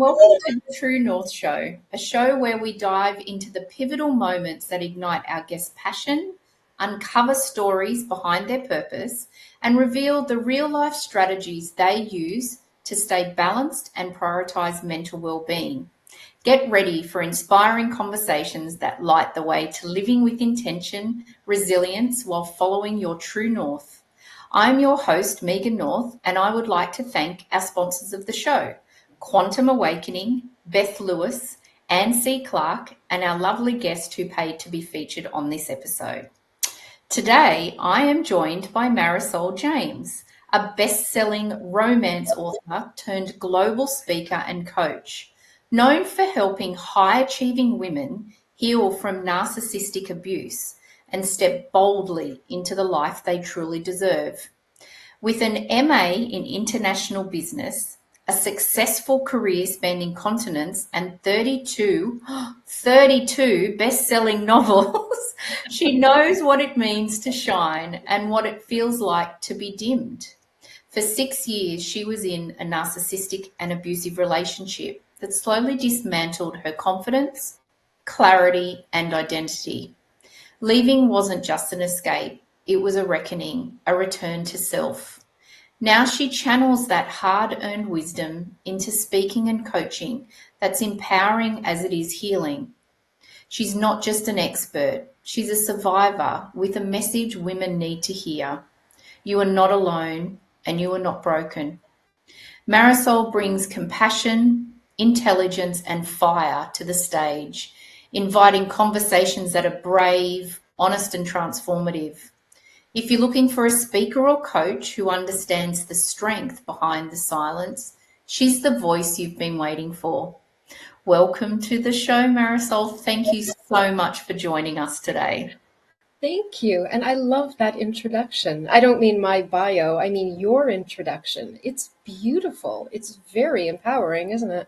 welcome to the True North Show, a show where we dive into the pivotal moments that ignite our guests' passion, uncover stories behind their purpose, and reveal the real-life strategies they use to stay balanced and prioritize mental well-being. Get ready for inspiring conversations that light the way to living with intention, resilience, while following your true north. I'm your host, Megan North, and I would like to thank our sponsors of the show, Quantum Awakening, Beth Lewis, Anne C. Clark, and our lovely guest who paid to be featured on this episode. Today, I am joined by Marysol James, a best-selling romance author turned global speaker and coach, known for helping high-achieving women heal from narcissistic abuse and step boldly into the life they truly deserve. With an MA in international business, a successful career spanning continents, and 32 best-selling novels, she knows what it means to shine and what it feels like to be dimmed. For 6 years, she was in a narcissistic and abusive relationship that slowly dismantled her confidence, clarity, and identity. Leaving wasn't just an escape, it was a reckoning, a return to self. Now she channels that hard-earned wisdom into speaking and coaching that's empowering as it is healing. She's not just an expert, she's a survivor with a message women need to hear. You are not alone and you are not broken. Marysol brings compassion, intelligence, and fire to the stage, inviting conversations that are brave, honest, and transformative. If you're looking for a speaker or coach who understands the strength behind the silence, she's the voice you've been waiting for. Welcome to the show, Marysol. Thank you so much for joining us today. Thank you. And I love that introduction. I don't mean my bio, I mean your introduction. It's beautiful. It's very empowering, isn't it?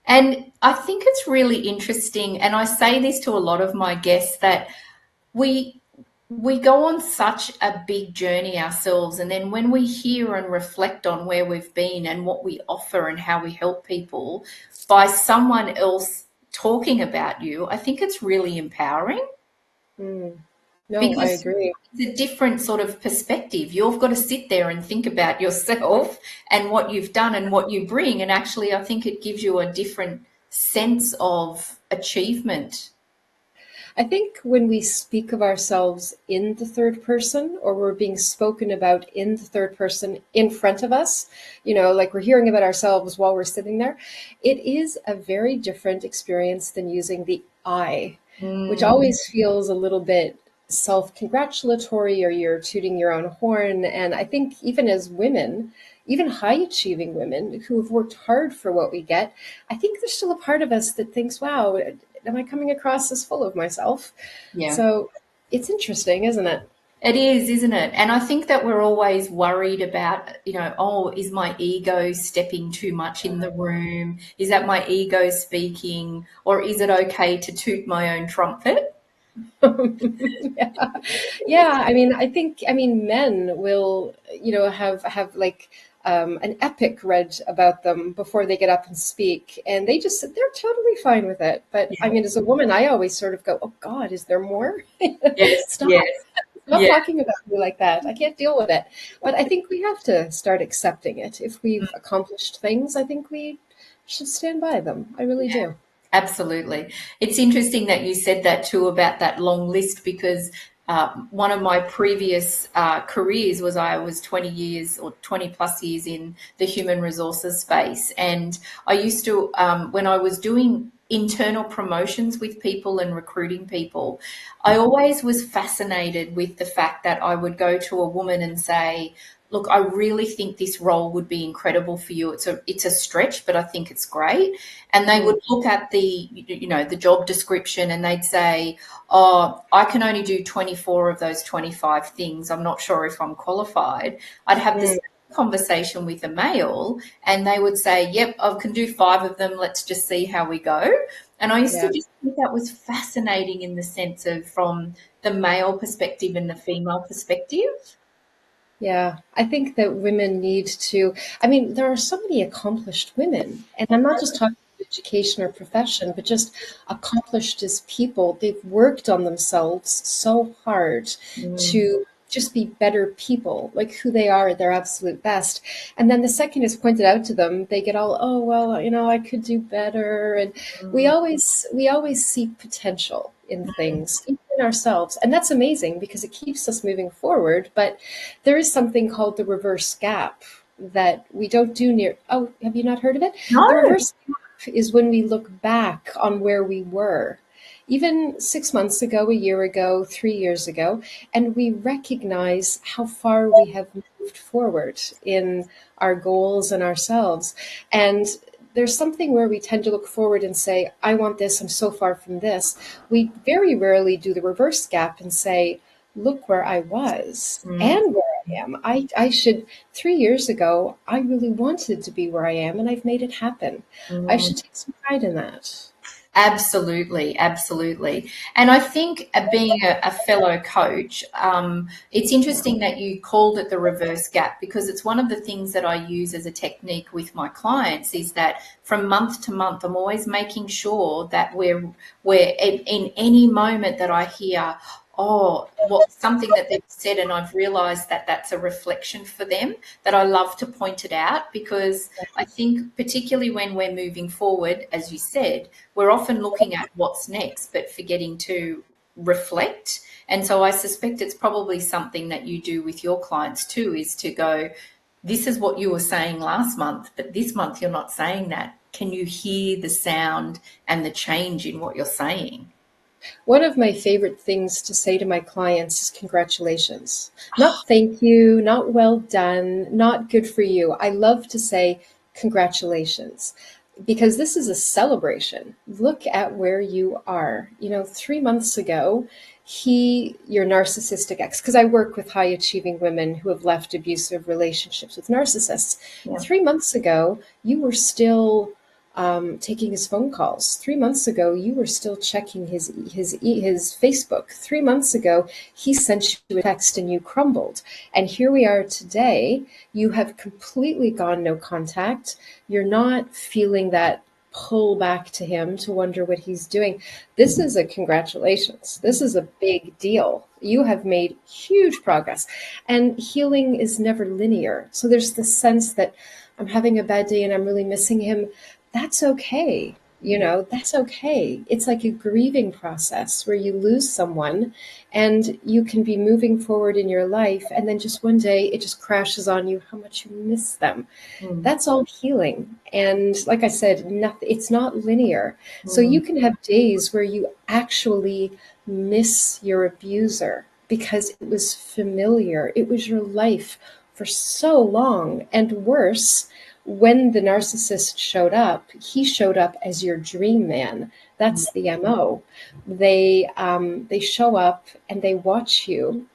And I think it's really interesting, and I say this to a lot of my guests, that we go on such a big journey ourselves, and then when we hear and reflect on where we've been and what we offer and how we help people by someone else talking about you, I think it's really empowering. No, Because I agree. it's a different sort of perspective. You've got to sit there and think about yourself and what you've done and what you bring. And actually, I think it gives you a different sense of achievement. I think when we speak of ourselves in the third person, or we're being spoken about in the third person in front of us, like we're hearing about ourselves while we're sitting there, it is a very different experience than using the I, which always feels a little bit self-congratulatory, or you're tooting your own horn. And I think even as women, even high-achieving women who have worked hard for what we get, I think there's still a part of us that thinks, wow, am I coming across as full of myself? Yeah. So it's interesting, isn't it? It is, isn't it? And I think that we're always worried about, is my ego stepping too much in the room? Is that my ego speaking? Or is it okay to toot my own trumpet? Yeah. I mean, men will, have like an epic read about them before they get up and speak, and they're totally fine with it. But I mean, as a woman, I always sort of go, oh God, is there more? Yes, Stop. yes. Stop talking about me like that. I can't deal with it. But I think we have to start accepting it. If we've accomplished things, I think we should stand by them. I really do. Absolutely. It's interesting that you said that too, about that long list, because one of my previous careers was I was 20 years or 20 plus years in the human resources space. And I used to, when I was doing internal promotions with people and recruiting people, I always was fascinated with the fact that I would go to a woman and say, look, I really think this role would be incredible for you. It's a stretch, but I think it's great. And they would look at the job description and they'd say, oh, I can only do 24 of those 25 things. I'm not sure if I'm qualified. I'd have this conversation with a male and they would say, yep, I can do 5 of them. Let's just see how we go. And I used to just think that was fascinating in the sense of from the male perspective and the female perspective. Yeah, I think that women need to, there are so many accomplished women, and I'm not just talking education or profession, but just accomplished as people. They've worked on themselves so hard to just be better people, like who they are at their absolute best. And then the second is pointed out to them, they get all, oh, well, you know, I could do better. And we always see potential in things, even in ourselves. And that's amazing because it keeps us moving forward. But there is something called the reverse gap that we don't do near. Oh, have you not heard of it? No. The reverse gap is when we look back on where we were, even 6 months ago, a year ago, 3 years ago, and we recognize how far we have moved forward in our goals and ourselves. And there's something where we tend to look forward and say, I want this, I'm so far from this. We very rarely do the reverse gap and say, look where I was and where I am. I should, 3 years ago, I really wanted to be where I am and I've made it happen. I should take some pride in that. Absolutely, absolutely. And I think being a fellow coach, it's interesting that you called it the reverse gap, because it's one of the things that I use as a technique with my clients is that from month to month, I'm always making sure that we're in any moment that I hear, oh, something that they've said, and I've realized that that's a reflection for them, that I love to point it out, because I think particularly when we're moving forward, as you said, we're often looking at what's next, but forgetting to reflect. And so I suspect it's probably something that you do with your clients too, is to go, this is what you were saying last month, but this month you're not saying that. Can you hear the sound and the change in what you're saying? One of my favorite things to say to my clients is congratulations. Not thank you, not well done, not good for you. I love to say congratulations because this is a celebration. Look at where you are. 3 months ago, your narcissistic ex, because I work with high achieving women who have left abusive relationships with narcissists. Yeah. 3 months ago, you were still taking his phone calls. 3 months ago, you were still checking his Facebook. 3 months ago, he sent you a text and you crumbled. And here we are today. You have completely gone no contact. You're not feeling that pull back to him to wonder what he's doing. This is a congratulations. This is a big deal. You have made huge progress. And healing is never linear. So there's this sense that I'm having a bad day and I'm really missing him. That's okay. That's okay. It's like a grieving process where you lose someone and you can be moving forward in your life. And then just one day it just crashes on you how much you miss them. That's all healing. And like I said, it's not linear. So you can have days where you actually miss your abuser because it was familiar. It was your life for so long. And worse, when the narcissist showed up, he showed up as your dream man. That's the MO. They show up and they watch you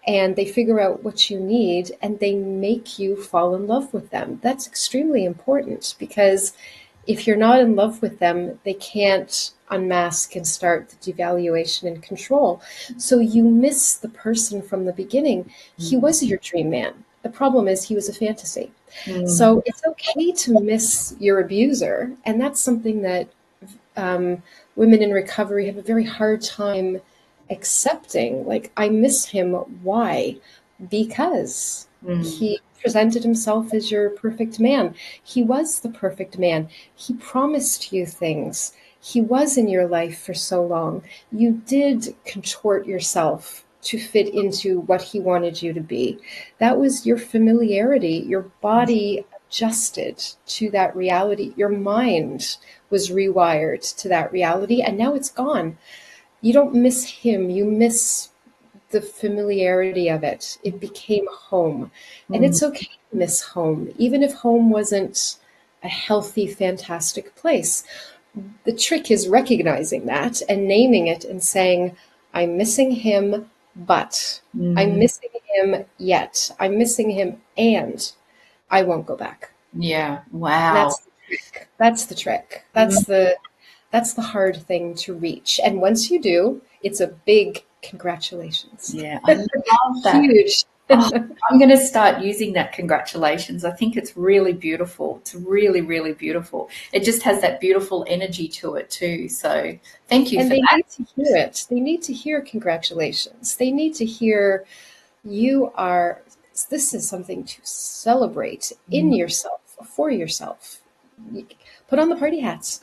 and they figure out what you need and they make you fall in love with them. That's extremely important because if you're not in love with them, they can't unmask and start the devaluation and control. So you miss the person from the beginning. He was your dream man. The problem is he was a fantasy. So it's okay to miss your abuser. And that's something that women in recovery have a very hard time accepting. Like, I miss him. Why? Because he presented himself as your perfect man. He was the perfect man. He promised you things. He was in your life for so long. You did contort yourself to fit into what he wanted you to be. That was your familiarity. Your body adjusted to that reality. Your mind was rewired to that reality, and now it's gone. You don't miss him. You miss the familiarity of it. It became home. And it's okay to miss home, even if home wasn't a healthy, fantastic place. The trick is recognizing that and naming it and saying, I'm missing him, but I'm missing him yet. I'm missing him and I won't go back. Yeah. Wow. That's the trick. That's the hard thing to reach. And once you do, it's a big congratulations. Yeah, I love that. Huge. Oh, I'm going to start using that. Congratulations. I think it's really beautiful. It's really, really beautiful. It just has that beautiful energy to it too. So thank you And for they that. need to hear it. They need to hear congratulations. They need to hear you are, this is something to celebrate in yourself, for yourself. Put on the party hats.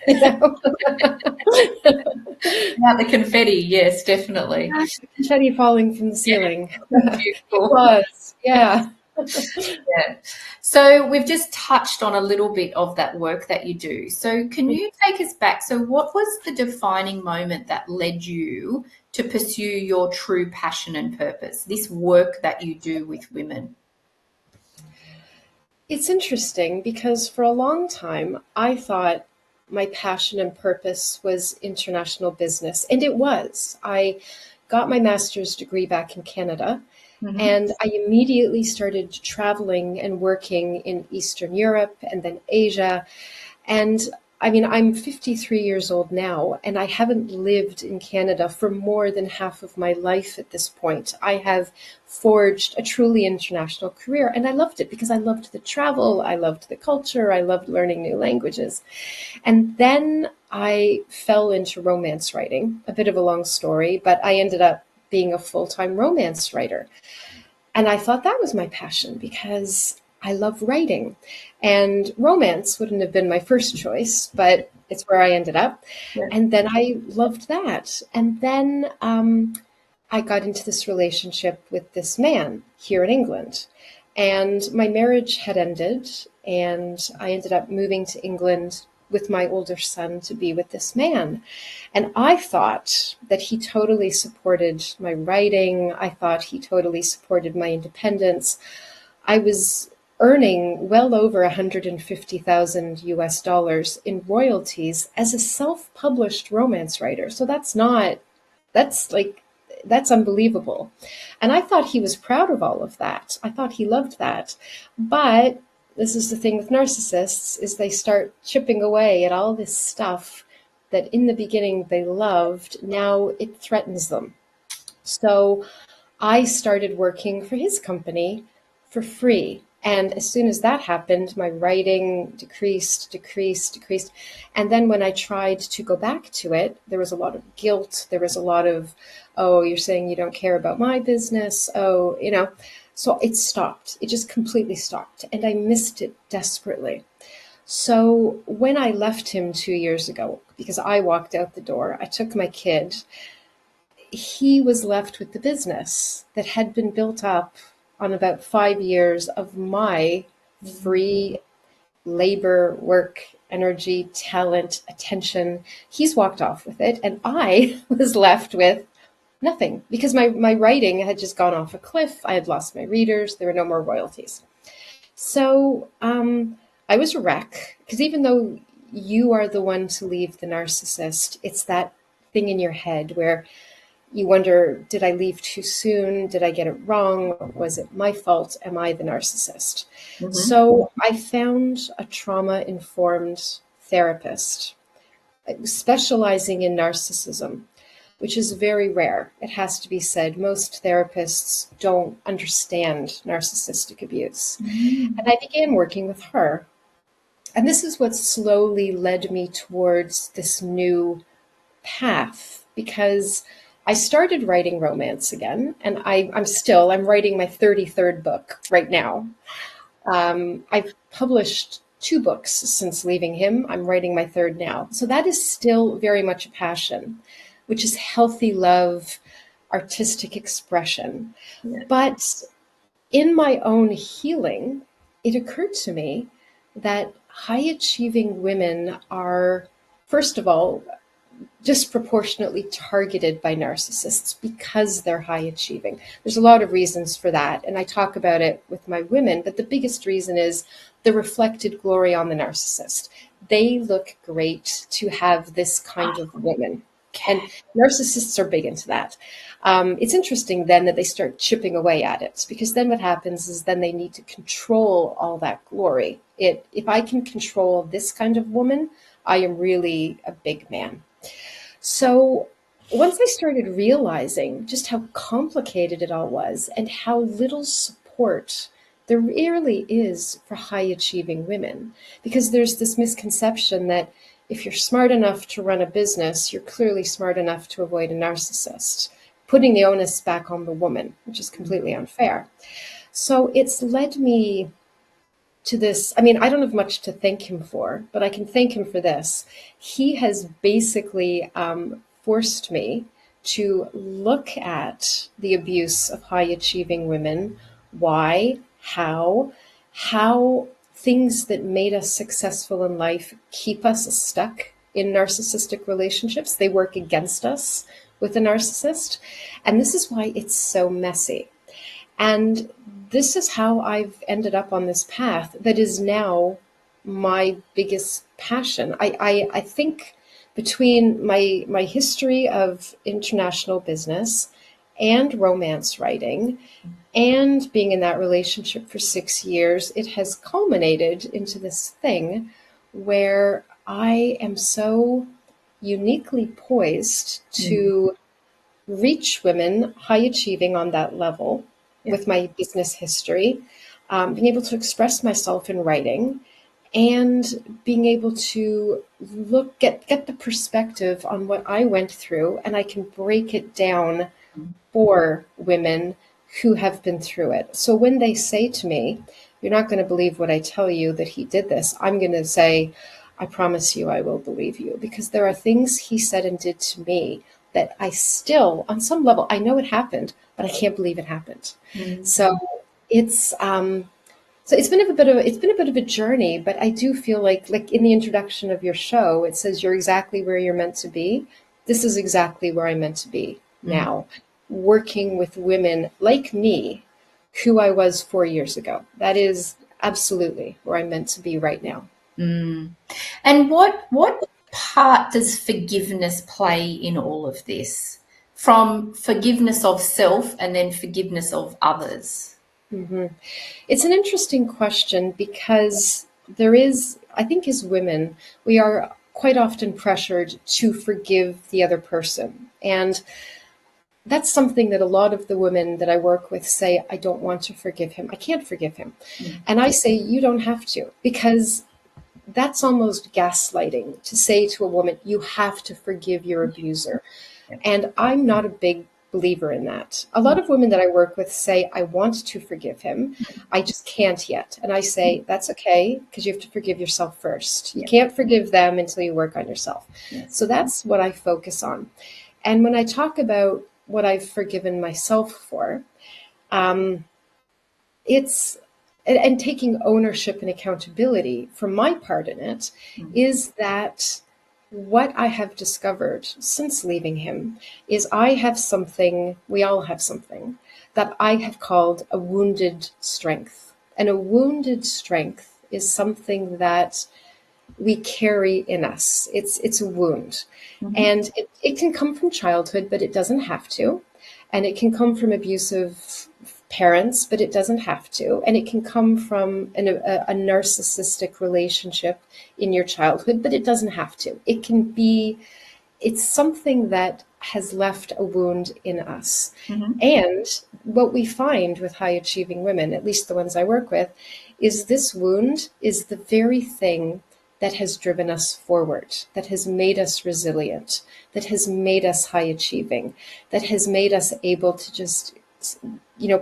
You know? About the confetti, yes, definitely. Confetti falling from the Yeah, ceiling. It beautiful. was, yeah. Yeah. So we've just touched on a little bit of that work that you do. So can you take us back? So what was the defining moment that led you to pursue your true passion and purpose, this work that you do with women? It's interesting because for a long time, I thought my passion and purpose was international business, and it was. I got my master's degree back in Canada, Hmm. and I immediately started traveling and working in Eastern Europe and then Asia. And I mean, I'm 53 years old now, and I haven't lived in Canada for more than half of my life at this point. I have forged a truly international career, and I loved it because I loved the travel, I loved the culture, I loved learning new languages. And then I fell into romance writing, a bit of a long story, but I ended up being a full time romance writer. And I thought that was my passion because I love writing. And romance wouldn't have been my first choice, but it's where I ended up. Yeah. And then I loved that. And then I got into this relationship with this man here in England. And my marriage had ended, and I ended up moving to England with my older son to be with this man. And I thought that he totally supported my writing. I thought he totally supported my independence. I was earning well over 150,000 US dollars in royalties as a self-published romance writer. So that's like, that's unbelievable. And I thought he was proud of all of that. I thought he loved that. But this is the thing with narcissists is they start chipping away at all this stuff that in the beginning they loved. Now it threatens them. So I started working for his company for free. And as soon as that happened, my writing decreased. And then when I tried to go back to it, there was a lot of guilt. There was a lot of, oh, you're saying you don't care about my business. Oh, you know. So it stopped. It just completely stopped. And I missed it desperately. So when I left him 2 years ago, because I walked out the door, I took my kid, he was left with the business that had been built up on about 5 years of my free labor, work, energy, talent, attention. He's walked off with it, and I was left with nothing because my writing had just gone off a cliff. I had lost my readers. There were no more royalties. So I was a wreck because even though you are the one to leave the narcissist, it's that thing in your head where you wonder, did I leave too soon? Did I get it wrong? Was it my fault? Am I the narcissist? Hmm. So I found a trauma informed therapist specializing in narcissism, which is very rare. It has to be said. Most therapists don't understand narcissistic abuse. And I began working with her. And this is what slowly led me towards this new path because I started writing romance again, and I'm writing my 33rd book right now. I've published two books since leaving him. I'm writing my third now. So that is still very much a passion, which is healthy love, artistic expression. Yeah. But in my own healing, it occurred to me that high achieving women are, first of all, disproportionately targeted by narcissists because they're high achieving. There's a lot of reasons for that, and I talk about it with my women, but the biggest reason is the reflected glory on the narcissist. They look great to have this kind of woman. And narcissists are big into that. It's interesting then that they start chipping away at it because then what happens is then they need to control all that glory. If I can control this kind of woman, I am really a big man. So once I started realizing just how complicated it all was and how little support there really is for high achieving women, because there's this misconception that if you're smart enough to run a business, you're clearly smart enough to avoid a narcissist, putting the onus back on the woman, which is completely unfair. So it's led me to this. I mean, I don't have much to thank him for, but I can thank him for this. He has basically forced me to look at the abuse of high achieving women, why, how things that made us successful in life keep us stuck in narcissistic relationships. They work against us with a narcissist. And this is why it's so messy. And this is how I've ended up on this path that is now my biggest passion. I think between my history of international business and romance writing and being in that relationship for 6 years, it has culminated into this thing where I am so uniquely poised to reach women high achieving on that level with my business history, being able to express myself in writing, and being able to get the perspective on what I went through, and I can break it down for women who have been through it. So when they say to me, "You're not going to believe what I tell you that he did this," I'm going to say, "I promise you I will believe you," because there are things he said and did to me that I still, on some level, I know it happened, but I can't believe it happened. So it's it's been a bit of a journey, but I do feel like in the introduction of your show, it says you're exactly where you're meant to be. This is exactly where I'm meant to be now, working with women like me, who I was 4 years ago. That is absolutely where I'm meant to be right now. And what part does forgiveness play in all of this? From forgiveness of self and then forgiveness of others? It's an interesting question because there is, I think as women, we are quite often pressured to forgive the other person. And that's something that a lot of the women that I work with say, "I don't want to forgive him. I can't forgive him." And I say, "You don't have to," because that's almost gaslighting to say to a woman, "You have to forgive your abuser." And I'm not a big believer in that. A lot of women that I work with say, "I want to forgive him. I just can't yet." And I say, "That's okay, because you have to forgive yourself first. You can't forgive them until you work on yourself." So that's what I focus on. And when I talk about what I've forgiven myself for, it's and taking ownership and accountability for my part in it, is that what I have discovered since leaving him is I have something, we all have something, that I have called a wounded strength. And a wounded strength is something that we carry in us. It's a wound. And it can come from childhood, but it doesn't have to. And it can come from abusive parents, but it doesn't have to. And it can come from a narcissistic relationship in your childhood, but it doesn't have to. It's something that has left a wound in us. And what we find with high achieving women, at least the ones I work with, is this wound is the very thing that has driven us forward, that has made us resilient, that has made us high achieving, that has made us able to just,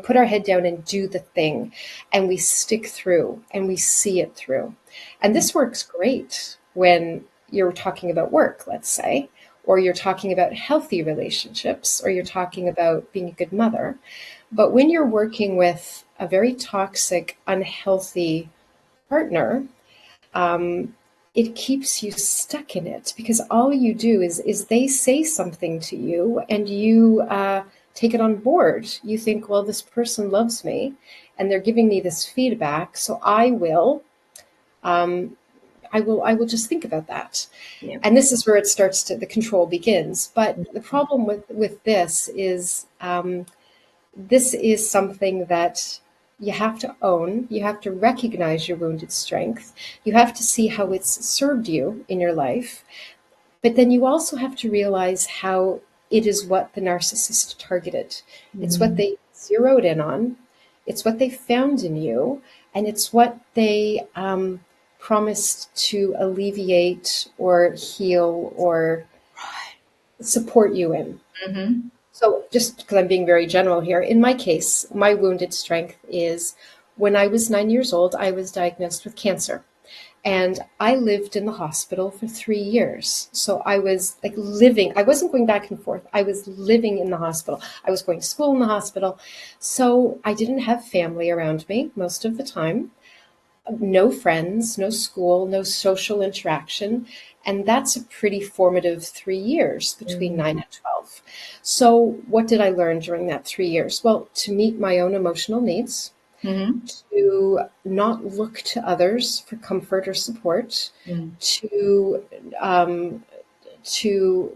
put our head down and do the thing, and we stick through and we see it through. And this works great when you're talking about work, let's say, or you're talking about healthy relationships, or you're talking about being a good mother. But when you're working with a very toxic, unhealthy partner, it keeps you stuck in it, because all you do is they say something to you and you take it on board. You think, well, this person loves me and they're giving me this feedback, so I will just think about that. And this is where it starts to, the control begins. But the problem with this is something that you have to own. You have to recognize your wounded strength. You have to see how it's served you in your life. But then you also have to realize how it is what the narcissist targeted. It's what they zeroed in on. It's what they found in you. And it's what they promised to alleviate or heal or support you in. Mm-hmm. So just because I'm being very general here, in my case, my wounded strength is when I was 9 years old, I was diagnosed with cancer. And I lived in the hospital for 3 years. So I was like living, I wasn't going back and forth. I was living in the hospital. I was going to school in the hospital. So I didn't have family around me most of the time. No friends, no school, no social interaction. And that's a pretty formative 3 years between 9 and 12. So what did I learn during that 3 years? Well, to meet my own emotional needs, Mm-hmm. to not look to others for comfort or support, to to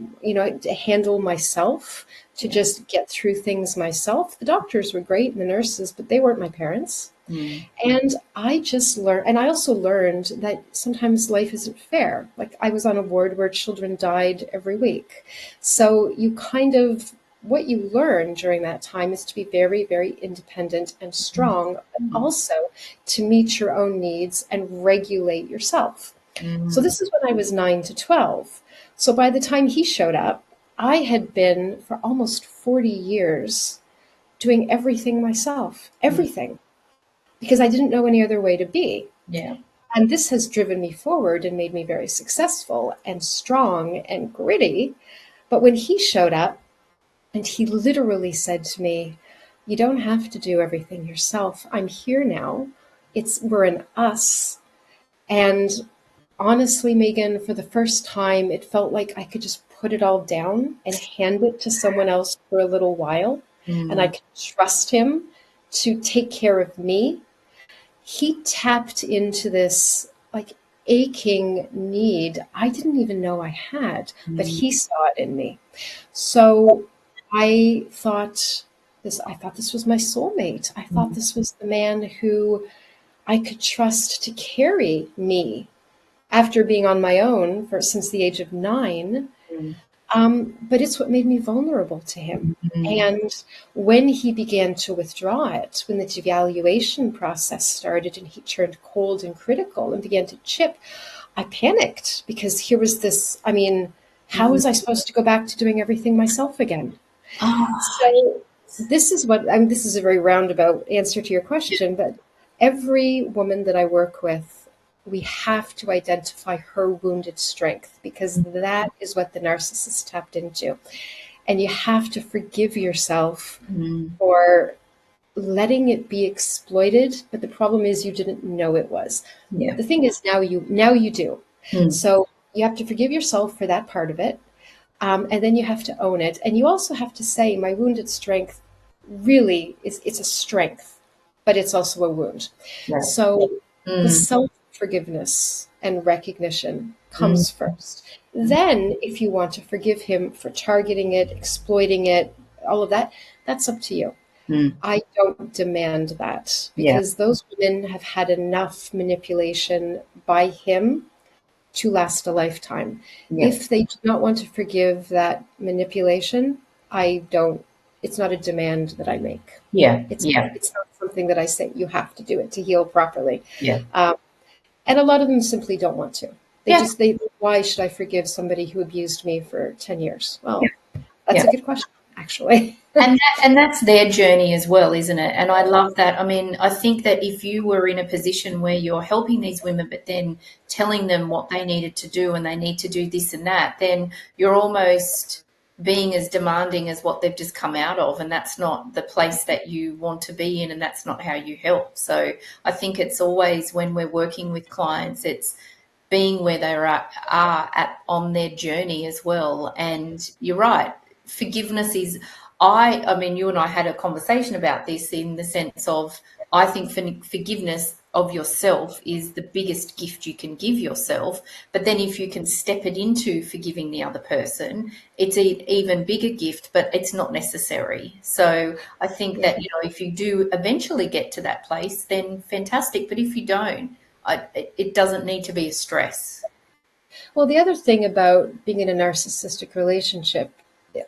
handle myself, to just get through things myself. The doctors were great and the nurses, but they weren't my parents. And I just learned, and I also learned that sometimes life isn't fair. Like I was on a ward where children died every week. So you kind of, what you learn during that time is to be very, very independent and strong, but also to meet your own needs and regulate yourself. So this is when I was 9 to 12. So by the time he showed up, I had been for almost 40 years doing everything myself, everything, because I didn't know any other way to be. Yeah. And this has driven me forward and made me very successful and strong and gritty. But when he showed up, and he literally said to me, "You don't have to do everything yourself. I'm here now. We're an us." And honestly, Megan, for the first time, it felt like I could just put it all down and hand it to someone else for a little while. And I could trust him to take care of me. He tapped into this like aching need I didn't even know I had, but he saw it in me. So I thought this was my soulmate. I thought this was the man who I could trust to carry me after being on my own since the age of 9. But it's what made me vulnerable to him. And when he began to withdraw it, when the devaluation process started and he turned cold and critical and began to chip, I panicked because here was this, I mean, how was I supposed to go back to doing everything myself again? So this is a very roundabout answer to your question, but every woman that I work with, we have to identify her wounded strength because that is what the narcissist tapped into. And you have to forgive yourself for letting it be exploited. But the problem is you didn't know it was. Yeah. The thing is now you do. So you have to forgive yourself for that part of it. And then you have to own it. And you also have to say, my wounded strength really it's a strength, but it's also a wound. Right. So the self-forgiveness and recognition comes first. Then if you want to forgive him for targeting it, exploiting it, all of that, that's up to you. I don't demand that because those women have had enough manipulation by him to last a lifetime. If they do not want to forgive that manipulation, it's not a demand that I make. It's not something that I say, you have to do it to heal properly. And a lot of them simply don't want to. Why should I forgive somebody who abused me for 10 years? Well, that's a good question, actually. And that's their journey as well, isn't it? And I love that. I mean, I think that if you were in a position where you're helping these women, but then telling them what they needed to do and they need to do this and that, then you're almost being as demanding as what they've just come out of. And that's not the place that you want to be in, and that's not how you help. So I think it's always when we're working with clients, it's being where they are at on their journey as well. And you're right. Forgiveness is, I mean, you and I had a conversation about this in the sense of, I think forgiveness of yourself is the biggest gift you can give yourself. But then if you can step it into forgiving the other person, it's an even bigger gift, but it's not necessary. So I think that, if you do eventually get to that place, then fantastic. But if you don't, it doesn't need to be a stress. Well, the other thing about being in a narcissistic relationship,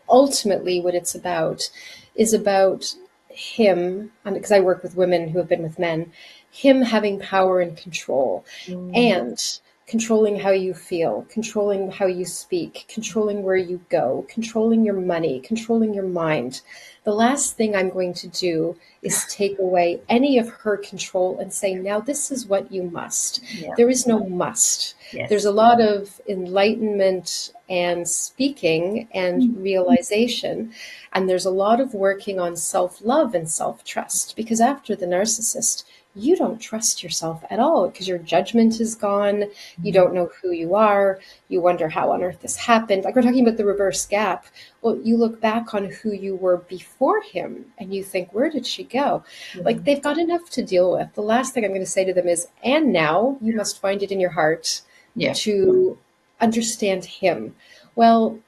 ultimately what it's about is about him, because I work with women who have been with men, him having power and control, and controlling how you feel, controlling how you speak, controlling where you go, controlling your money, controlling your mind. The last thing I'm going to do is take away any of her control and say, now this is what you must. Yeah. There is no must. Yes. There's a lot of enlightenment and speaking and realization. And there's a lot of working on self-love and self-trust, because after the narcissist, you don't trust yourself at all because your judgment is gone. You don't know who you are. You wonder how on earth this happened. Like we're talking about the reverse gap. Well, you look back on who you were before him and you think, where did she go? Like they've got enough to deal with. The last thing I'm going to say to them is, and now you must find it in your heart to understand him. Well,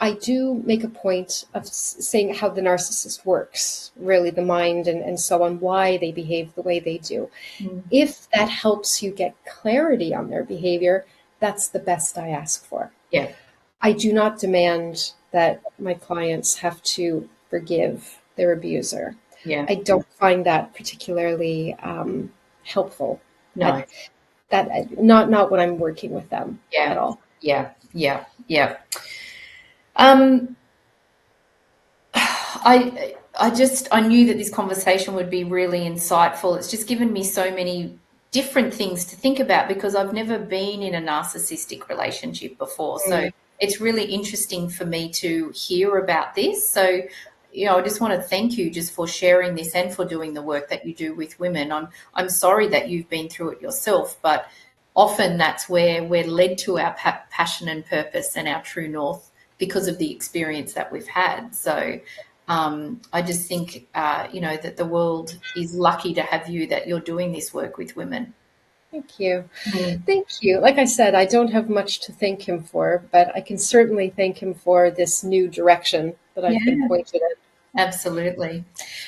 I do make a point of saying how the narcissist works, really the mind and so on, why they behave the way they do. If that helps you get clarity on their behavior, that's the best I ask for. Yeah. I do not demand that my clients have to forgive their abuser. Yeah. I don't find that particularly helpful. No. That not when I'm working with them at all. Yeah. I knew that this conversation would be really insightful. It's just given me so many different things to think about because I've never been in a narcissistic relationship before. So it's really interesting for me to hear about this. So, I just want to thank you just for sharing this and for doing the work that you do with women. I'm sorry that you've been through it yourself, but often that's where we're led to our passion and purpose and our true north because of the experience that we've had. So I just think, that the world is lucky to have you, that you're doing this work with women. Thank you. Thank you. Like I said, I don't have much to thank him for, but I can certainly thank him for this new direction that I've been pointed in. Absolutely.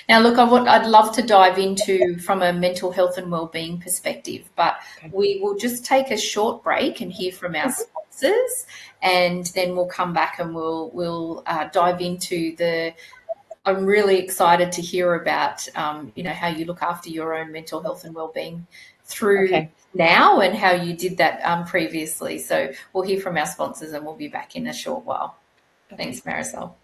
Now, look, I'd love to dive into from a mental health and wellbeing perspective, but we will just take a short break and hear from our sponsors, and then we'll come back and we'll dive into I'm really excited to hear about, how you look after your own mental health and wellbeing through now and how you did that previously. So we'll hear from our sponsors and we'll be back in a short while. Thanks, Marysol.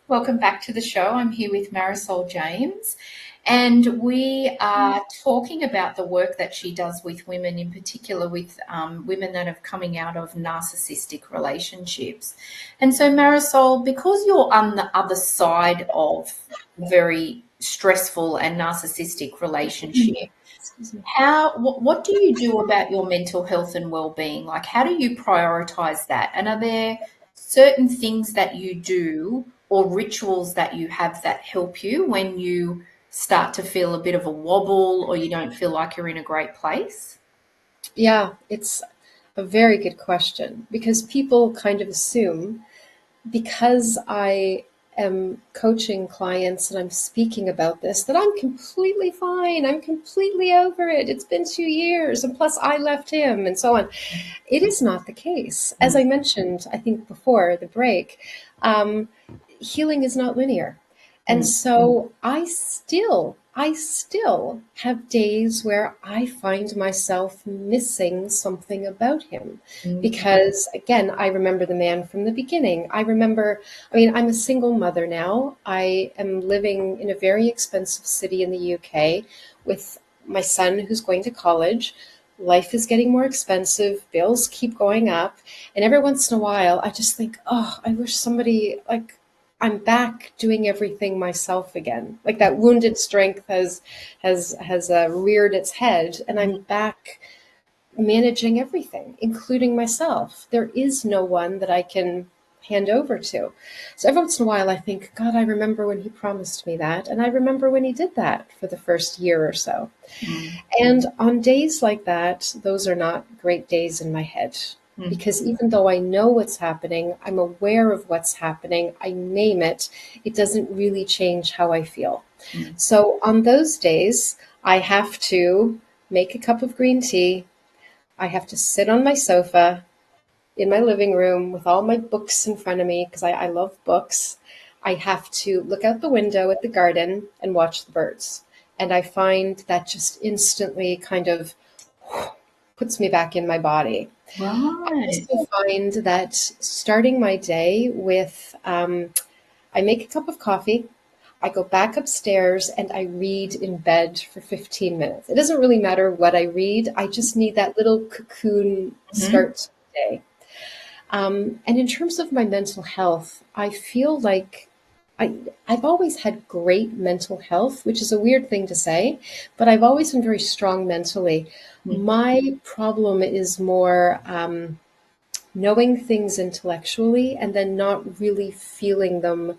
Welcome back to the show. I'm here with Marysol James, and we are talking about the work that she does with women, in particular with women that are coming out of narcissistic relationships. And so, Marysol, because you're on the other side of very stressful and narcissistic relationship, what do you do about your mental health and well-being? Like, how do you prioritize that? And are there certain things that you do or rituals that you have that help you when you start to feel a bit of a wobble, or you don't feel like you're in a great place? Yeah, it's a very good question because people kind of assume because I am coaching clients and I'm speaking about this, that I'm completely fine. I'm completely over it. It's been 2 years. And plus, I left him and so on. It is not the case. As I mentioned, I think before the break, um, healing is not linear. And Mm. so I still have days where I find myself missing something about him. Mm. Because again, I remember the man from the beginning. I'm a single mother now. I am living in a very expensive city in the UK with my son who's going to college. Life is getting more expensive, bills keep going up, and every once in a while I just think, oh, I wish somebody, like, I'm back doing everything myself again. Like that wounded strength has reared its head, and I'm back managing everything, including myself. There is no one that I can hand over to. So every once in a while, I think, God, I remember when he promised me that, and I remember when he did that for the first year or so. Mm. And on days like that, those are not great days in my head. Mm. Because even though I know what's happening, I'm aware of what's happening, I name it, it doesn't really change how I feel. Mm. So on those days, I have to make a cup of green tea. I have to sit on my sofa in my living room with all my books in front of me because I love books. I have to look out the window at the garden and watch the birds. And I find that just instantly kind of puts me back in my body. I Right. also find that starting my day with, I make a cup of coffee, I go back upstairs and I read in bed for 15 minutes. It doesn't really matter what I read, I just need that little cocoon Mm-hmm. start to the day. And in terms of my mental health, I feel like I, I've always had great mental health, which is a weird thing to say, but I've always been very strong mentally. Mm. My problem is more knowing things intellectually and then not really feeling them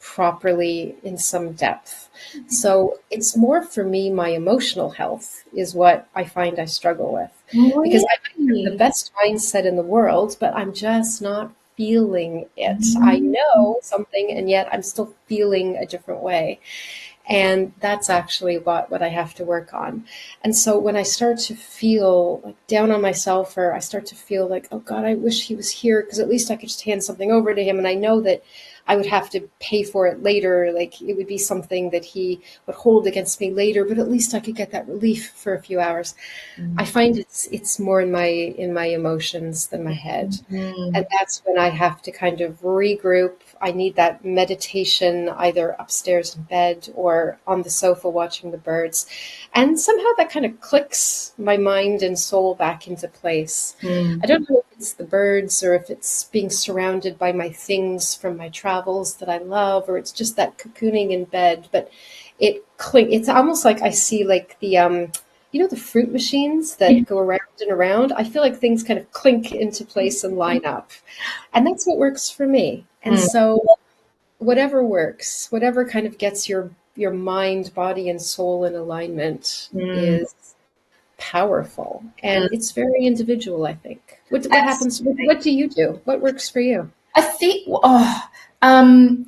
properly in some depth. So it's more for me, my emotional health is what I find I struggle with because I might have the Really? best mindset in the world, but I'm just not feeling it. I Mm. know something and yet I'm still feeling a different way. And that's actually what I have to work on. And so when I start to feel like down on myself, or I start to feel like, oh God, I wish he was here because at least I could just hand something over to him. And I know that I would have to pay for it later. Like it would be something that he would hold against me later, but at least I could get that relief for a few hours. I Mm. find it's more in my emotions than my head. And Mm. that's when I have to kind of regroup. I need that meditation either upstairs in bed or on the sofa watching the birds. And somehow that kind of clicks my mind and soul back into place. I Mm. don't know if it's the birds or if it's being surrounded by my things from my travels that I love, or it's just that cocooning in bed, but it's almost like I see like the the fruit machines Yeah. that go around and around. I feel like things kind of clink into place and line up. And that's what works for me. And Mm. so whatever works, whatever kind of gets your mind, body, and soul in alignment Mm. is powerful. Mm. And it's very individual, I think. What happens? Absolutely. What do you do? What works for you? I think um,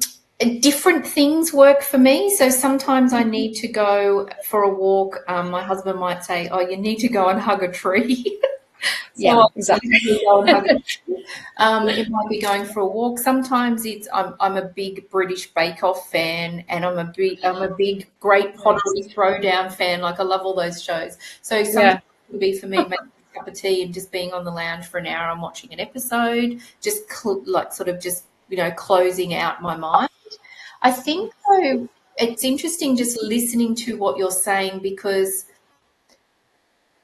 different things work for me. So sometimes I need to go for a walk. My husband might say, "Oh, you need to go and hug a tree." So Yeah, I exactly. usually go and hug a tree. It might be going for a walk. Sometimes I'm a big British Bake Off fan, and I'm a big Great Nice. Pottery Throwdown fan. Like I love all those shows. So sometimes Yeah. it would be for me making a cup of tea and just being on the lounge for an hour and watching an episode, just like sort of just closing out my mind. I think though it's interesting just listening to what you're saying, because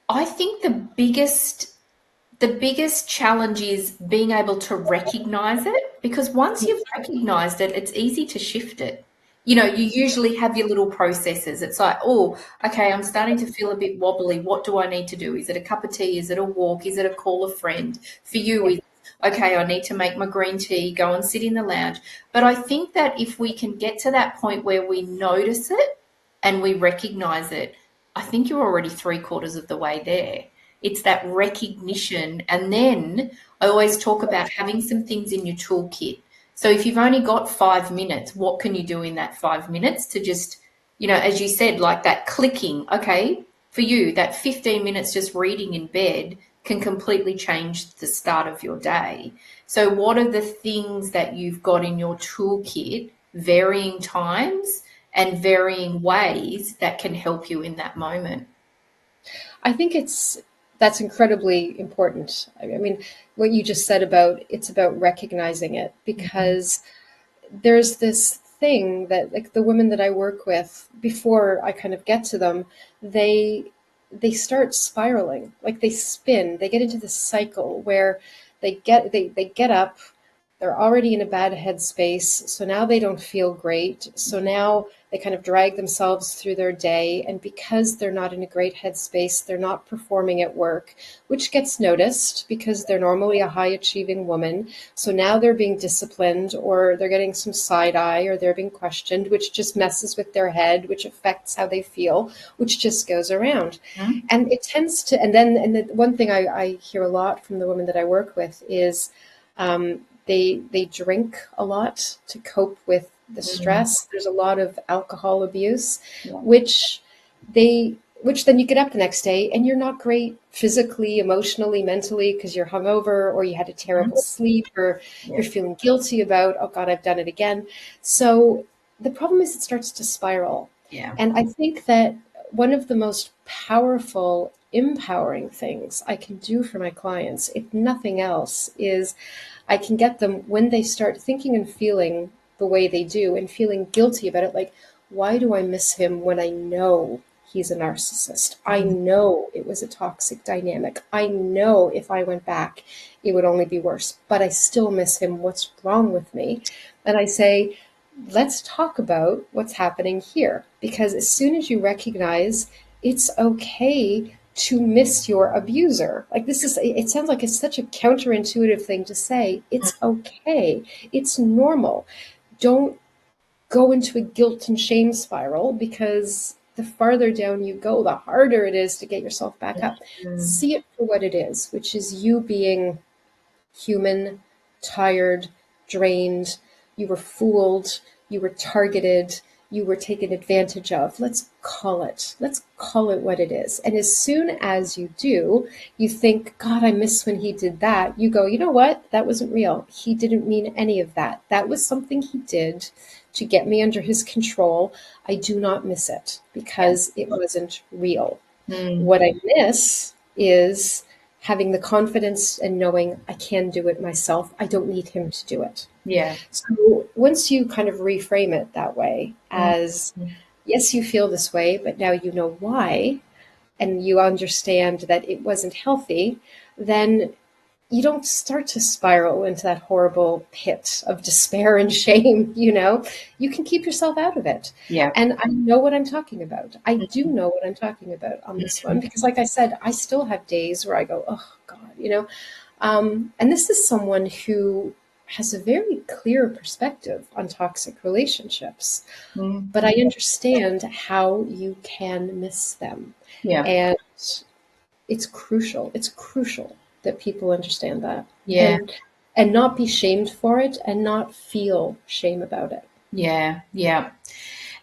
I think the biggest challenge is being able to recognize it, because once you've recognized it, it's easy to shift it. You usually have your little processes. It's like, oh, okay, I'm starting to feel a bit wobbly. What do I need to do? Is it a cup of tea? Is it a walk? Is it a call a friend? For you, Yeah. is okay, I need to make my green tea, go and sit in the lounge. But I think that if we can get to that point where we notice it, and we recognize it, I think you're already 3/4 of the way there. It's that recognition. And then I always talk about having some things in your toolkit. So if you've only got 5 minutes, what can you do in that 5 minutes to just, as you said, like that clicking, okay, for you, that 15 minutes just reading in bed can completely change the start of your day. So what are the things that you've got in your toolkit, varying times and varying ways, that can help you in that moment? I think that's incredibly important. I mean, what you just said about it's about recognizing it, because there's this thing that, like, the women that I work with, before I kind of get to them, they start spiraling, like they spin, they get into this cycle where they get up, they're already in a bad headspace, so now they don't feel great. So now they kind of drag themselves through their day, and because they're not in a great headspace, they're not performing at work, which gets noticed because they're normally a high achieving woman. So now they're being disciplined, or they're getting some side eye, or they're being questioned, which just messes with their head, which affects how they feel, which just goes around. Mhm. And it tends to, and the one thing I hear a lot from the women that I work with is, they drink a lot to cope with the Mm. stress. There's a lot of alcohol abuse, Yeah. which they which then you get up the next day and you're not great physically, emotionally, mentally, because you're hungover, or you had a terrible Mhm. sleep, or Yeah. you're feeling guilty about, oh God, I've done it again. So the problem is it starts to spiral. Yeah. And I think that one of the most powerful, empowering things I can do for my clients, if nothing else, is I can get them, when they start thinking and feeling the way they do and feeling guilty about it, like, why do I miss him when I know he's a narcissist? I Mhm. know it was a toxic dynamic. I know if I went back, it would only be worse, but I still miss him. What's wrong with me? And I say, let's talk about what's happening here. Because as soon as you recognize it's okay to miss your abuser, like, this is, it sounds like it's such a counterintuitive thing to say. It's okay. It's normal. Don't go into a guilt and shame spiral, because the farther down you go, the harder it is to get yourself back up. Mm. See it for what it is, which is you being human, tired, drained. You were fooled. You were targeted. You were taken advantage of. Let's call it. Let's call it what it is. And as soon as you do, you think, God, I miss when he did that. You go, you know what? That wasn't real. He didn't mean any of that. That was something he did to get me under his control. I do not miss it Yeah. because it wasn't real. Mm. What I miss is having the confidence and knowing I can do it myself. I don't need him to do it. Yeah. So once you kind of reframe it that way, Mm. as, yes, you feel this way, but now you know why, and you understand that it wasn't healthy, then you don't start to spiral into that horrible pit of despair and shame. You can keep yourself out of it. Yeah. And I know what I'm talking about. I do know what I'm talking about on this one, because, like I said, I still have days where I go, oh God. And this is someone who has a very clear perspective on toxic relationships, Mm. but I understand how you can miss them. Yeah. And it's crucial. It's crucial that people understand that, Yeah. and not be shamed for it, and not feel shame about it. Yeah. Yeah.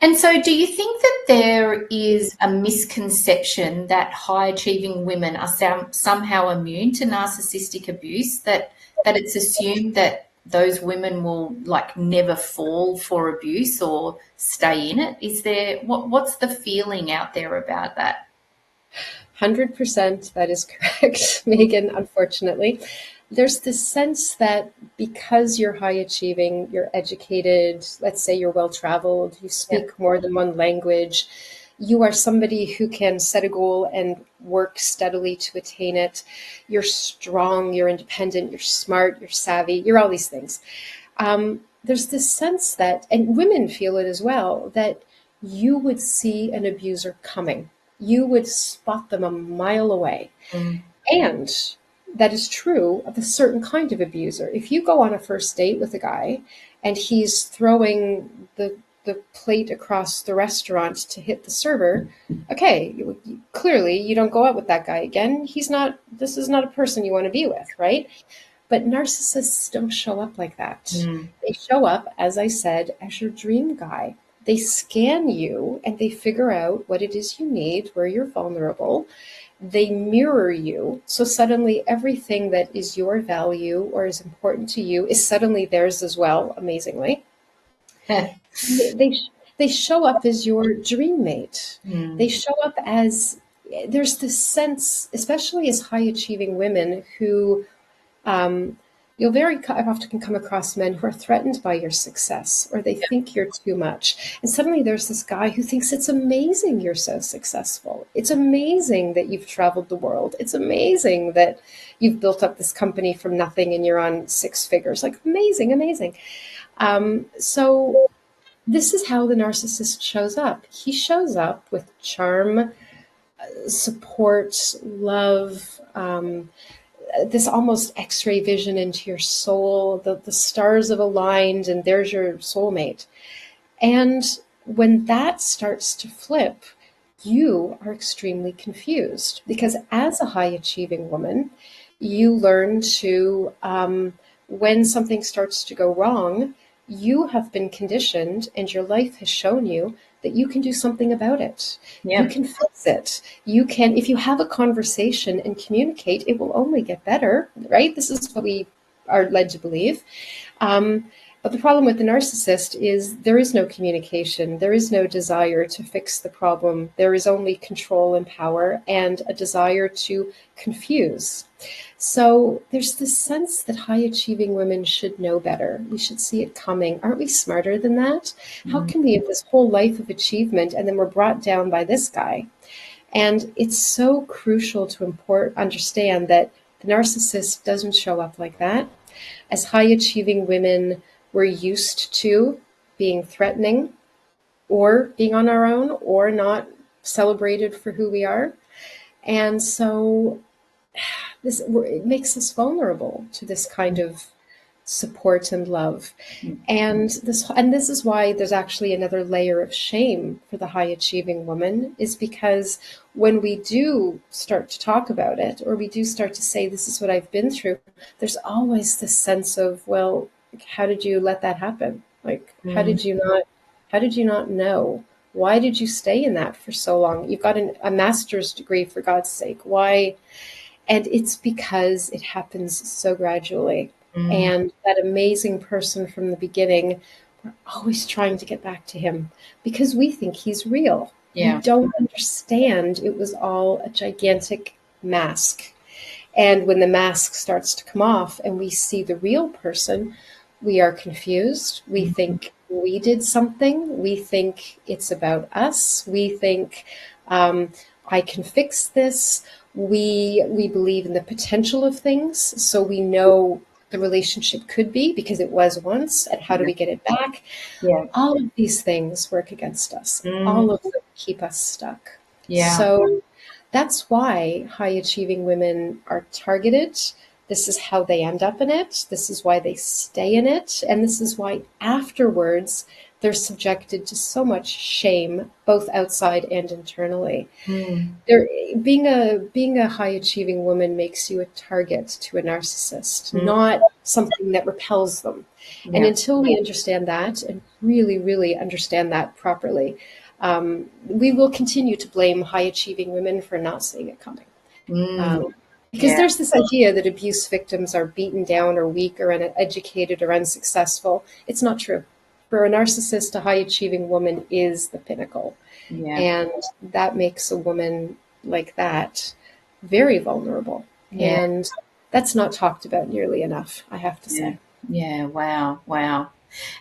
And so, do you think that there is a misconception that high achieving women are somehow immune to narcissistic abuse? That it's assumed that those women will, like, never fall for abuse or stay in it? Is there what's the feeling out there about that? 100% that is correct, Megan, unfortunately. There's this sense that because you're high achieving, you're educated, let's say you're well traveled, you Yeah. speak more than one language, you are somebody who can set a goal and work steadily to attain it. You're strong, you're independent, you're smart, you're savvy, you're all these things. There's this sense that, and women feel it as well, that you would see an abuser coming. You would spot them a mile away. Mm. And that is true of a certain kind of abuser. If you go on a first date with a guy and he's throwing the the plate across the restaurant to hit the server, okay, clearly you don't go out with that guy again. This is not a person you want to be with, right? But narcissists don't show up like that. They show up, as I said, as your dream guy. They scan you and they figure out what it is you need, where you're vulnerable. They mirror you. So suddenly everything that is your value or is important to you is suddenly theirs as well, amazingly. They, they show up as your dream mate. They show up as, there's this sense, especially as high achieving women who, I've often come across men who are threatened by your success, or they think you're too much. And suddenly there's this guy who thinks it's amazing you're so successful. It's amazing that you've traveled the world. It's amazing that you've built up this company from nothing and you're on 6 figures. Like, amazing, amazing. So this is how the narcissist shows up. He shows up with charm, support, love, this almost X-ray vision into your soul. The stars have aligned and there's your soulmate. And when that starts to flip, you are extremely confused, because as a high achieving woman, you learn to, when something starts to go wrong, you have been conditioned and your life has shown you that you can do something about it. Yeah. You can fix it. You can, if you have a conversation and communicate, it will only get better, right? This is what we are led to believe. But the problem with the narcissist is there is no communication. There is no desire to fix the problem. There is only control and power and a desire to confuse. So there's this sense that high achieving women should know better. We should see it coming. Aren't we smarter than that? How can we have this whole life of achievement and then we're brought down by this guy? And it's so crucial to understand that the narcissist doesn't show up like that. As high achieving women, we're used to being threatening or being on our own or not celebrated for who we are. And so it makes us vulnerable to this kind of support and love. And this is why there's actually another layer of shame for the high achieving woman, is because when we do start to talk about it, or we do start to say, this is what I've been through, there's always this sense of, well, how did you let that happen? Like, how did you not know? Why did you stay in that for so long? You've got a master's degree, for God's sake. Why? And it's because it happens so gradually. And that amazing person from the beginning, we're always trying to get back to him because we think he's real. Yeah. We don't understand it was all a gigantic mask. And when the mask starts to come off and we see the real person, we are confused. We think we did something. We think it's about us. We think, I can fix this. We believe in the potential of things. So we know the relationship could be, because it was once, and how do we get it back? Yeah. All of these things work against us. All of them keep us stuck. Yeah. So that's why high achieving women are targeted. This is how they end up in it. This is why they stay in it. And this is why afterwards they're subjected to so much shame, both outside and internally. Being a high achieving woman makes you a target to a narcissist, not something that repels them. Yeah. And until we understand that and really, really understand that properly, we will continue to blame high achieving women for not seeing it coming. Because there's this idea that abuse victims are beaten down or weak or uneducated or unsuccessful. It's not true. For a narcissist, a high-achieving woman is the pinnacle. Yeah. And that makes a woman like that very vulnerable. Yeah. And that's not talked about nearly enough, I have to say. Yeah, wow.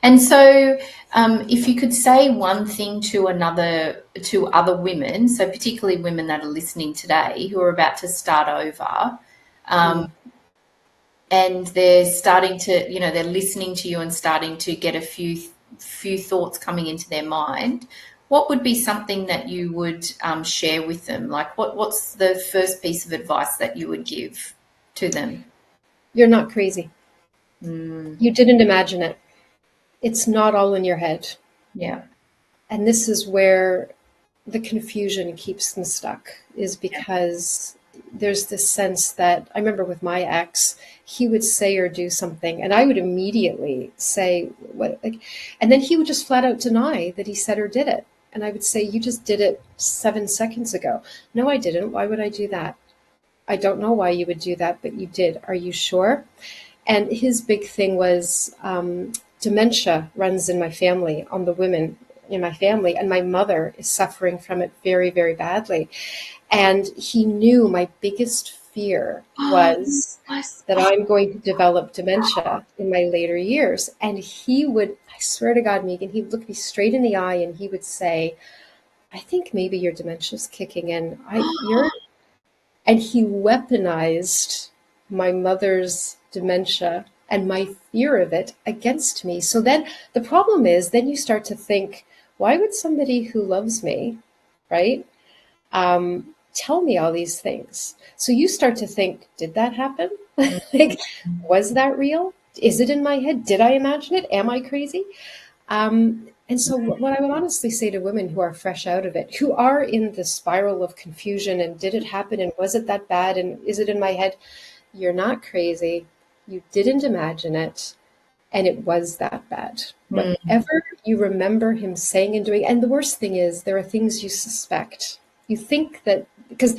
And so if you could say one thing to other women, so particularly women that are listening today who are about to start over, and they're starting to, they're listening to you and starting to get a few thoughts coming into their mind, what would be something that you would share with them? Like what's the first piece of advice that you would give to them? You're not crazy. You didn't imagine it. It's not all in your head. Yeah. And this is where the confusion keeps them stuck, is because there's this sense that I remember with my ex, he would say or do something, and I would immediately say, "What?" Like, and then he would just flat out deny that he said or did it. And I would say, "You just did it 7 seconds ago." "No, I didn't. Why would I do that?" "I don't know why you would do that, but you did. Are you sure?" And his big thing was dementia runs in my family, on the women in my family, and my mother is suffering from it very, very badly. And he knew my biggest fear was that I'm going to develop dementia in my later years. And he would, I swear to God, Megan, he would look me straight in the eye and he would say, "I think maybe your dementia's kicking in. And he weaponized my mother's dementia and my fear of it against me. So then the problem is, then you start to think, why would somebody who loves me, right, tell me all these things? So you start to think, did that happen? Like, was that real? Is it in my head? Did I imagine it? Am I crazy? And so what I would honestly say to women who are fresh out of it, who are in the spiral of confusion and did it happen and was it that bad and is it in my head? You're not crazy. You didn't imagine it and it was that bad. Mm. Whatever you remember him saying and doing, and the worst thing is there are things you suspect. You think that, because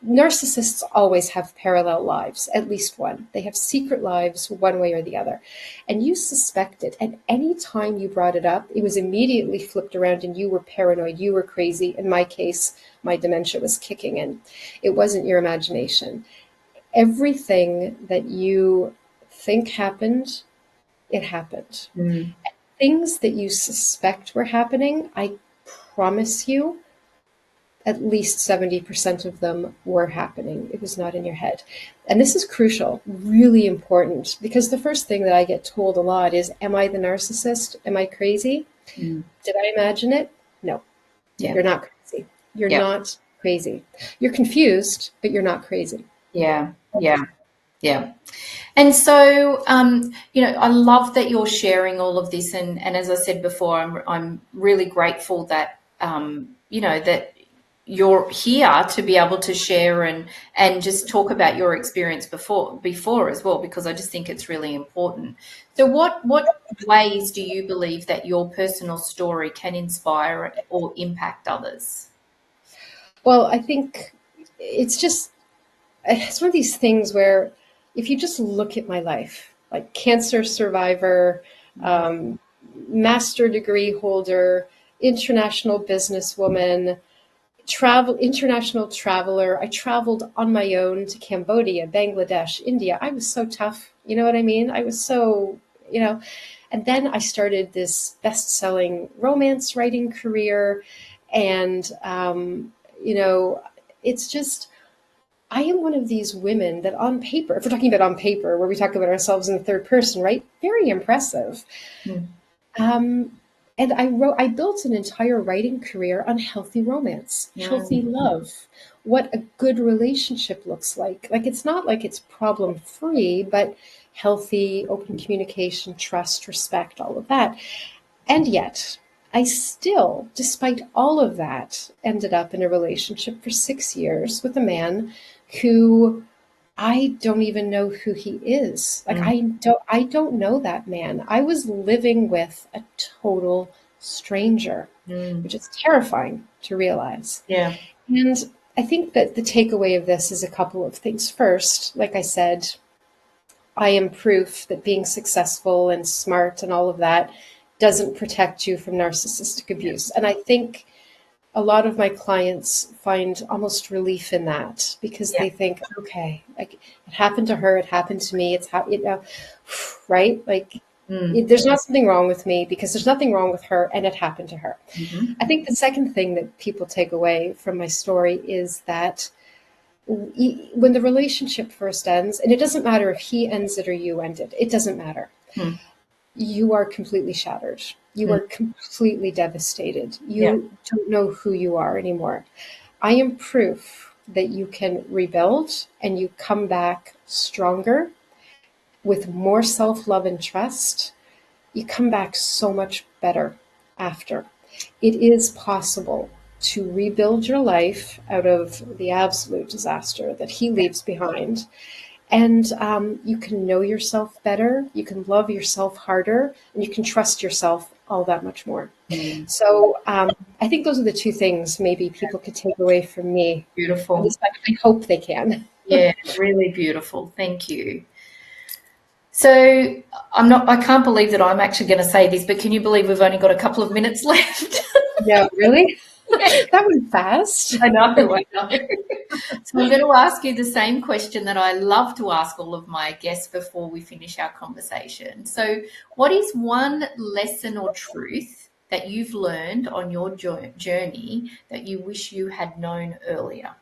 narcissists always have parallel lives, at least one. They have secret lives one way or the other. And you suspect it. And any time you brought it up, it was immediately flipped around and you were paranoid, you were crazy. In my case, my dementia was kicking in. It wasn't your imagination. Everything that you think happened, it happened. Mm. Things that you suspect were happening, I promise you, at least 70% of them were happening. It was not in your head. And this is crucial, really important, because the first thing that I get told a lot is, am I the narcissist? Am I crazy? Mm. Did I imagine it? No, Yeah. you're not crazy. You're Yeah. not crazy. You're confused, but you're not crazy. Yeah. Yeah. Yeah. And so, I love that you're sharing all of this. And as I said before, I'm really grateful that, that you're here to be able to share and just talk about your experience before as well, because I just think it's really important. So what ways do you believe that your personal story can inspire or impact others? Well, I think it's one of these things where if you just look at my life, like cancer survivor, um, master degree holder, international businesswoman, international traveler. I traveled on my own to Cambodia, Bangladesh, India. I was so tough. You know what I mean? I was so, and then I started this best-selling romance writing career. And, it's just, I am one of these women that on paper, if we're talking about on paper, where we talk about ourselves in the third person, right? Very impressive. Mm. And I built an entire writing career on healthy romance, healthy love, what a good relationship looks like. Like, it's not like it's problem free, but healthy, open communication, trust, respect, all of that. And yet, I still, despite all of that, ended up in a relationship for 6 years with a man who I don't even know who he is. Like, I don't know that man. I was living with a total stranger, which is terrifying to realize. Yeah. And I think that the takeaway of this is a couple of things. First, like I said, I am proof that being successful and smart and all of that doesn't protect you from narcissistic abuse. And I think a lot of my clients find almost relief in that, because they think, okay, like, it happened to her, it happened to me, right? Like, there's not something wrong with me because there's nothing wrong with her and it happened to her. Mm-hmm. I think the second thing that people take away from my story is that when the relationship first ends, and it doesn't matter if he ends it or you end it, it doesn't matter. You are completely shattered. You are completely devastated. You don't know who you are anymore. I am proof that you can rebuild and you come back stronger with more self-love and trust. You come back so much better. after. It is possible to rebuild your life out of the absolute disaster that he leaves behind. And you can know yourself better, you can love yourself harder, and you can trust yourself all that much more. Mm. So I think those are the two things maybe people could take away from me. Beautiful. At least I hope they can. Yeah, really beautiful. Thank you. So I can't believe that I'm actually going to say this, but can you believe we've only got a couple of minutes left? Yeah, really? Yeah. That went fast. I know. So I'm going to ask you the same question that I love to ask all of my guests before we finish our conversation. So what is one lesson or truth that you've learned on your journey that you wish you had known earlier?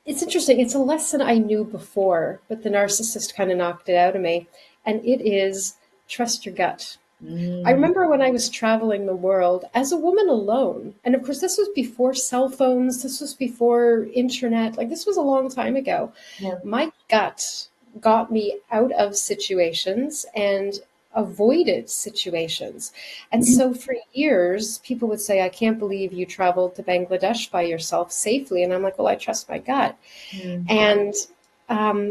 It's interesting. It's a lesson I knew before, but the narcissist kind of knocked it out of me. And it is trust your gut. I Mm. remember when I was traveling the world as a woman alone. And of course, this was before cell phones. This was before internet. Like, this was a long time ago. Yeah. My gut got me out of situations and avoided situations. And so for years, people would say, I can't believe you traveled to Bangladesh by yourself safely. And I'm like, well, I trust my gut. Mm. And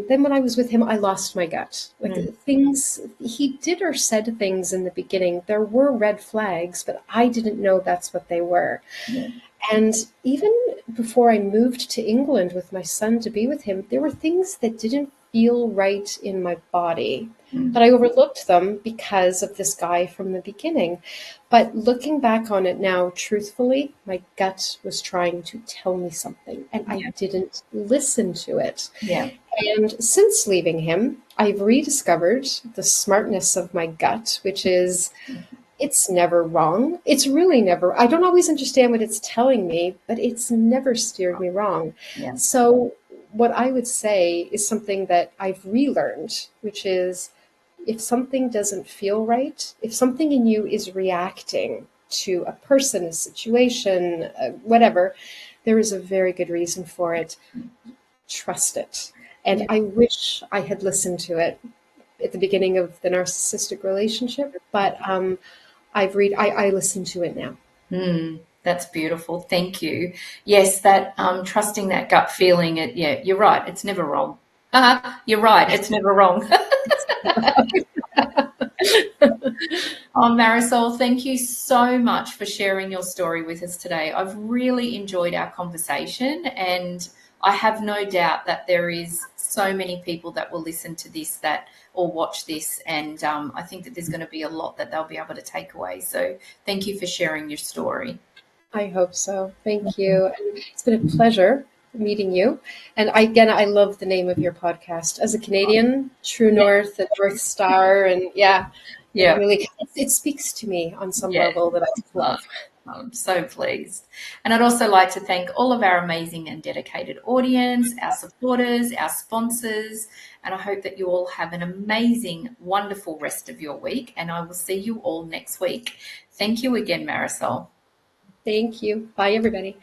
then when I was with him, I lost my gut. Like, things, he did or said things in the beginning. There were red flags, but I didn't know that's what they were. Yeah. And even before I moved to England with my son to be with him, there were things that didn't feel right in my body. But I overlooked them because of this guy from the beginning. But looking back on it now, truthfully, my gut was trying to tell me something, and I didn't listen to it. Yeah. And since leaving him, I've rediscovered the smartness of my gut, which is it's never wrong. It's really never. I don't always understand what it's telling me, but it's never steered me wrong. Yeah. So what I would say is something that I've relearned, which is if something doesn't feel right, if something in you is reacting to a person, a situation, whatever, there is a very good reason for it. Trust it. And I wish I had listened to it at the beginning of the narcissistic relationship, but I listen to it now. That's beautiful. Thank you. Yes, that trusting that gut feeling. Yeah, you're right. It's never wrong. You're right. It's never wrong. Oh, Marysol, thank you so much for sharing your story with us today. I've really enjoyed our conversation, and I have no doubt that there is so many people that will listen to this or watch this, and I think that there's going to be a lot that they'll be able to take away. So thank you for sharing your story. I hope so. Thank you. And it's been a pleasure meeting you. And I love the name of your podcast. As a Canadian, True North and North Star, and it really it speaks to me on some level that I love. I'm so pleased. And I'd also like to thank all of our amazing and dedicated audience, our supporters, our sponsors, and I hope that you all have an amazing, wonderful rest of your week, and I will see you all next week. Thank you again, Marysol. Thank you. Bye, everybody.